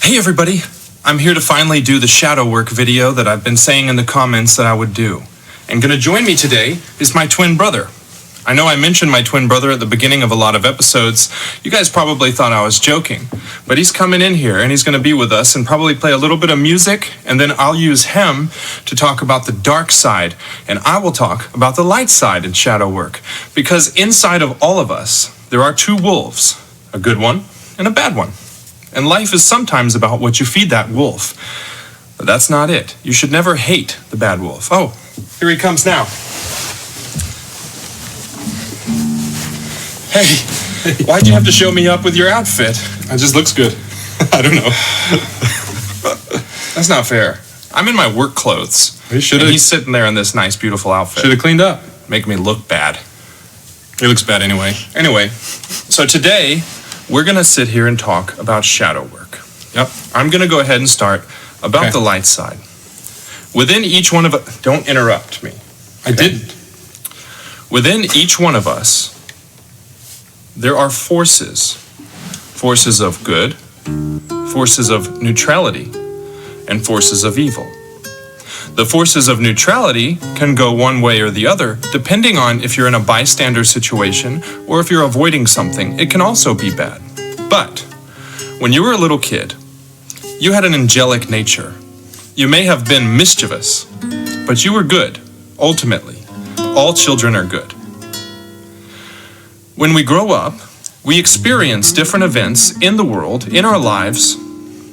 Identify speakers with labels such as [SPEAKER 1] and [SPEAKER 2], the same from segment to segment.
[SPEAKER 1] Hey everybody, I'm here to finally do the shadow work video that I've been saying in the comments that I would do. And gonna join me today is my twin brother. I know I mentioned my twin brother at the beginning of a lot of episodes. You guys probably thought I was joking, but he's coming in here and he's gonna be with us and probably play a little bit of music, and then I'll use him to talk about the dark side, and I will talk about the light side in shadow work. Because inside of all of us, there are two wolves, a good one and a bad one. And life is sometimes about what you feed that wolf. But that's not it. You should never hate the bad wolf. Oh, here he comes now. Hey, why'd you have to show me up with your outfit?
[SPEAKER 2] It just looks good. I don't know.
[SPEAKER 1] That's not fair. I'm in my work clothes.
[SPEAKER 2] You should
[SPEAKER 1] and
[SPEAKER 2] have.
[SPEAKER 1] he's sitting there in this nice, beautiful outfit.
[SPEAKER 2] Should have cleaned up.
[SPEAKER 1] Make me look bad.
[SPEAKER 2] It looks bad anyway.
[SPEAKER 1] Anyway, so today, we're going to sit here and talk about shadow work.
[SPEAKER 2] Yep.
[SPEAKER 1] I'm going to go ahead and start about the light side. Within each one of us, don't interrupt me.
[SPEAKER 2] I didn't.
[SPEAKER 1] Within each one of us, there are forces. Forces of good, forces of neutrality, and forces of evil. The forces of neutrality can go one way or the other, depending on if you're in a bystander situation or if you're avoiding something. It can also be bad. But when you were a little kid, you had an angelic nature. You may have been mischievous, but you were good, ultimately. All children are good. When we grow up, we experience different events in the world, in our lives,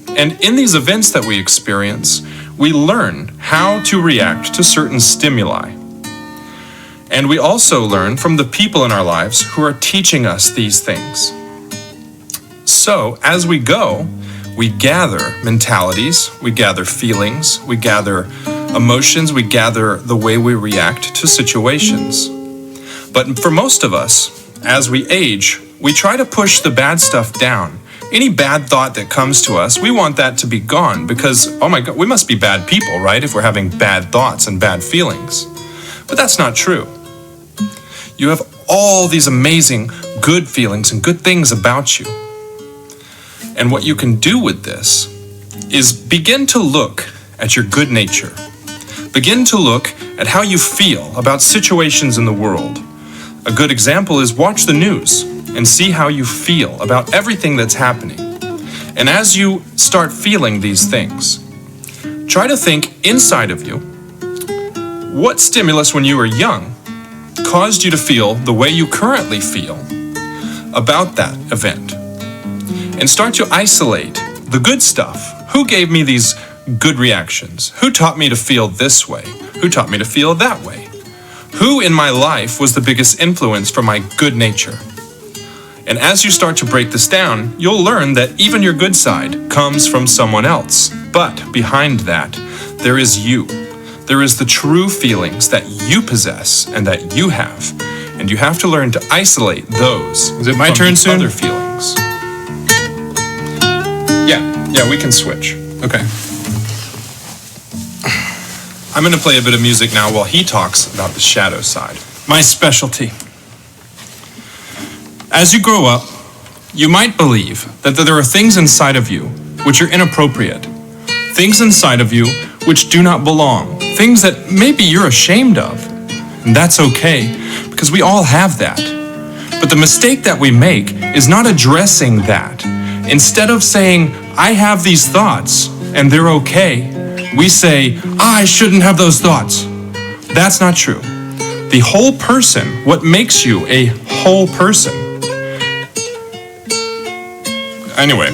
[SPEAKER 1] and in these events that we experience, we learn how to react to certain stimuli. And we also learn from the people in our lives who are teaching us these things. So, as we go, we gather mentalities, we gather feelings, we gather emotions, we gather the way we react to situations. But for most of us, as we age, we try to push the bad stuff down. Any bad thought that comes to us, we want that to be gone because, oh my God, we must be bad people, right? If we're having bad thoughts and bad feelings. But that's not true. You have all these amazing good feelings and good things about you. And what you can do with this is begin to look at your good nature. Begin to look at how you feel about situations in the world. A good example is watch the news and see how you feel about everything that's happening. And as you start feeling these things, try to think inside of you, what stimulus when you were young caused you to feel the way you currently feel about that event? And start to isolate the good stuff. Who gave me these good reactions? Who taught me to feel this way? Who taught me to feel that way? Who in my life was the biggest influence for my good nature? And as you start to break this down, you'll learn that even your good side comes from someone else. But behind that, there is you. There is the true feelings that you possess and that you have. And you have to learn to isolate those.
[SPEAKER 2] Is it my turn soon?
[SPEAKER 1] Other feelings. Yeah, we can switch.
[SPEAKER 2] Okay.
[SPEAKER 1] I'm going to play a bit of music now while he talks about the shadow side. My specialty. As you grow up, you might believe that there are things inside of you which are inappropriate, things inside of you which do not belong, things that maybe you're ashamed of. And that's okay, because we all have that. But the mistake that we make is not addressing that. Instead of saying, I have these thoughts and they're okay, we say, I shouldn't have those thoughts. That's not true. The whole person, what makes you a whole person? Anyway,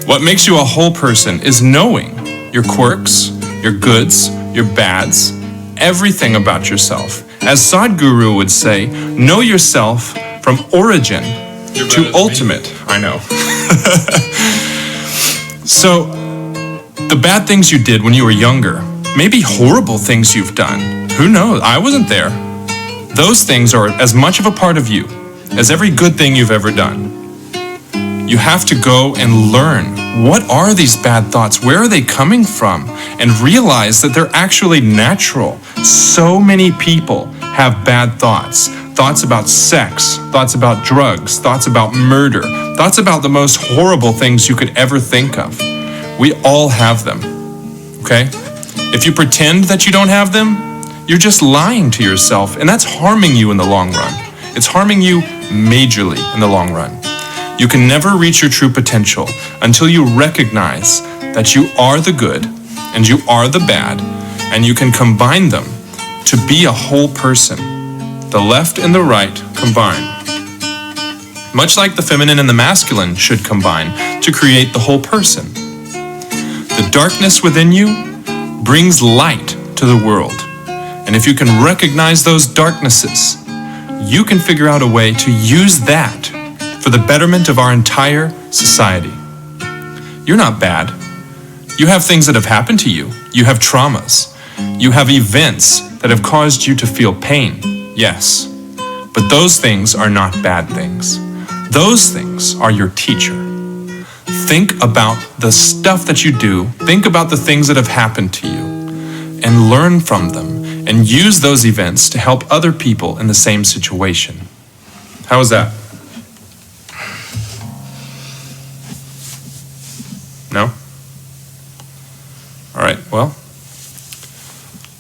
[SPEAKER 1] what makes you a whole person is knowing your quirks, your goods, your bads, everything about yourself. As Sadhguru would say, know yourself from origin to ultimate. I know. So, the bad things you did when you were younger, maybe horrible things you've done, who knows? I wasn't there. Those things are as much of a part of you as every good thing you've ever done. You have to go and learn, what are these bad thoughts? Where are they coming from? And realize that they're actually natural. So many people have bad thoughts. Thoughts about sex, thoughts about drugs, thoughts about murder, thoughts about the most horrible things you could ever think of. We all have them, okay? If you pretend that you don't have them, you're just lying to yourself, and that's harming you in the long run. It's harming you majorly in the long run. You can never reach your true potential until you recognize that you are the good and you are the bad, and you can combine them to be a whole person. The left and the right combine. Much like the feminine and the masculine should combine to create the whole person. The darkness within you brings light to the world. And if you can recognize those darknesses, you can figure out a way to use that for the betterment of our entire society. You're not bad. You have things that have happened to you. You have traumas. You have events that have caused you to feel pain. Yes. But those things are not bad things. Those things are your teacher. Think about the stuff that you do. Think about the things that have happened to you and learn from them and use those events to help other people in the same situation. How was that? No? All right, well,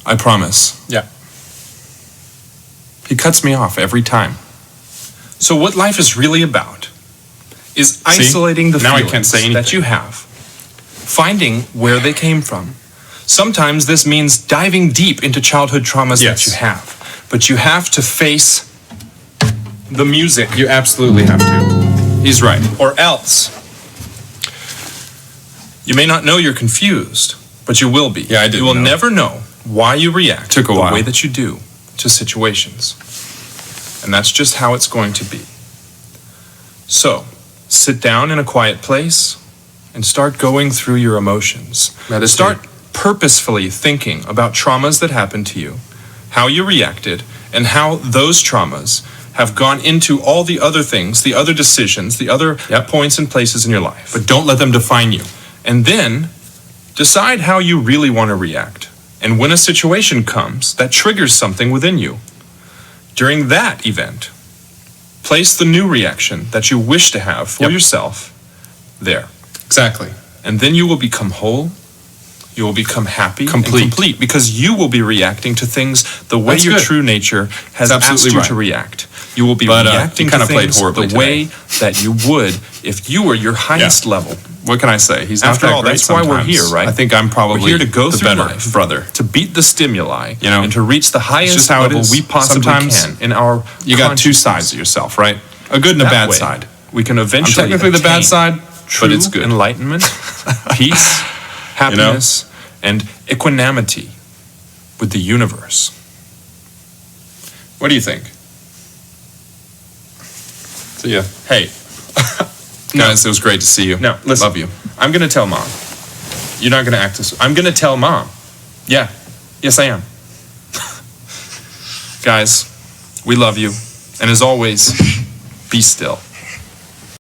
[SPEAKER 1] I promise.
[SPEAKER 2] Yeah.
[SPEAKER 1] He cuts me off every time. So what life is really about is isolating the
[SPEAKER 2] Now I
[SPEAKER 1] feelings
[SPEAKER 2] can't say anything.
[SPEAKER 1] that you have, finding where they came from. Sometimes this means diving deep into childhood traumas that you have, but you have to face the music.
[SPEAKER 2] You absolutely have to.
[SPEAKER 1] He's right. Or else, you may not know you're confused, but you will be.
[SPEAKER 2] Yeah, I didn't
[SPEAKER 1] You will
[SPEAKER 2] know.
[SPEAKER 1] never know why you react
[SPEAKER 2] Took a
[SPEAKER 1] the
[SPEAKER 2] while.
[SPEAKER 1] way that you do to situations. And that's just how it's going to be. So, sit down in a quiet place and start going through your emotions.
[SPEAKER 2] Meditate.
[SPEAKER 1] Start purposefully thinking about traumas that happened to you, how you reacted, and how those traumas have gone into all the other things, the other decisions, the other points and places in your life. But don't let them define you. And then decide how you really want to react. And when a situation comes that triggers something within you, during that event, place the new reaction that you wish to have for yourself there.
[SPEAKER 2] Exactly.
[SPEAKER 1] And then you will become whole. You will become happy
[SPEAKER 2] Complete.
[SPEAKER 1] and complete because you will be reacting to things the way
[SPEAKER 2] That's
[SPEAKER 1] your
[SPEAKER 2] good.
[SPEAKER 1] true nature has
[SPEAKER 2] That's absolutely
[SPEAKER 1] asked you
[SPEAKER 2] right.
[SPEAKER 1] to react. You will be
[SPEAKER 2] But,
[SPEAKER 1] reacting
[SPEAKER 2] you
[SPEAKER 1] to
[SPEAKER 2] kinda played
[SPEAKER 1] things
[SPEAKER 2] horribly
[SPEAKER 1] the way that you would if you were your highest level.
[SPEAKER 2] What can I say? He's not
[SPEAKER 1] After
[SPEAKER 2] that
[SPEAKER 1] all,
[SPEAKER 2] great
[SPEAKER 1] that's why we're
[SPEAKER 2] sometimes.
[SPEAKER 1] here, right?
[SPEAKER 2] I think I'm probably
[SPEAKER 1] We're here to go
[SPEAKER 2] the
[SPEAKER 1] through
[SPEAKER 2] better
[SPEAKER 1] life,
[SPEAKER 2] brother.
[SPEAKER 1] to beat the stimuli,
[SPEAKER 2] You know,
[SPEAKER 1] and to reach the highest
[SPEAKER 2] just how it
[SPEAKER 1] level
[SPEAKER 2] is.
[SPEAKER 1] we possibly
[SPEAKER 2] Sometimes
[SPEAKER 1] can in our
[SPEAKER 2] You got two
[SPEAKER 1] consciousness.
[SPEAKER 2] sides of yourself, right? A good and a
[SPEAKER 1] That
[SPEAKER 2] bad
[SPEAKER 1] way,
[SPEAKER 2] side.
[SPEAKER 1] We can
[SPEAKER 2] I'm
[SPEAKER 1] eventually
[SPEAKER 2] technically the bad
[SPEAKER 1] attain
[SPEAKER 2] side,
[SPEAKER 1] true
[SPEAKER 2] but it's good.
[SPEAKER 1] enlightenment, peace, happiness, and equanimity with the universe.
[SPEAKER 2] What do you think? See ya.
[SPEAKER 1] Hey,
[SPEAKER 2] Guys, it was great to see you.
[SPEAKER 1] no, listen.
[SPEAKER 2] Love you.
[SPEAKER 1] I'm going to tell Mom. You're not going to act this. I'm going to tell Mom. Yeah. Yes, I am. Guys, we love you. And as always, be still.